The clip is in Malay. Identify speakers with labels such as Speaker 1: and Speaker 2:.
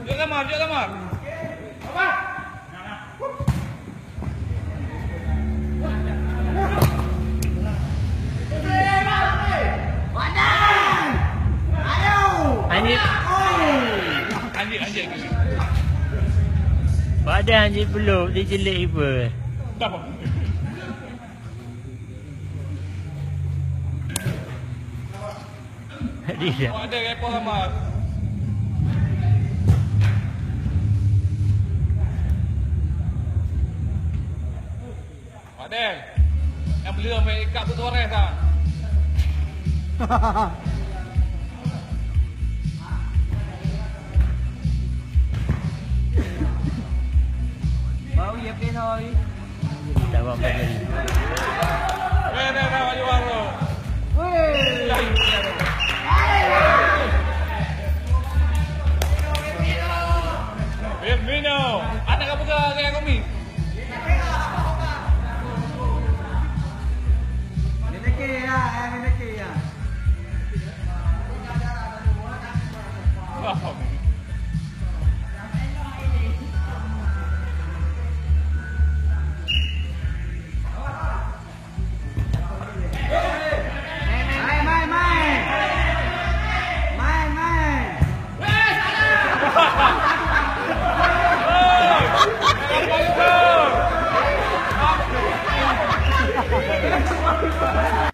Speaker 1: Jom Lamar, jom Lamar. Apa? Anjing.
Speaker 2: Badan anjing belum, dia jelek iba.
Speaker 1: Tak apa.
Speaker 2: Dia.
Speaker 1: Oh, ada repot Lamar. Ada. Yang beli sampai ikat tu Torres tak?
Speaker 3: Baru ya pergi thôi.
Speaker 2: Tak apa-apa.
Speaker 1: Dah, baju baru.
Speaker 3: Weh.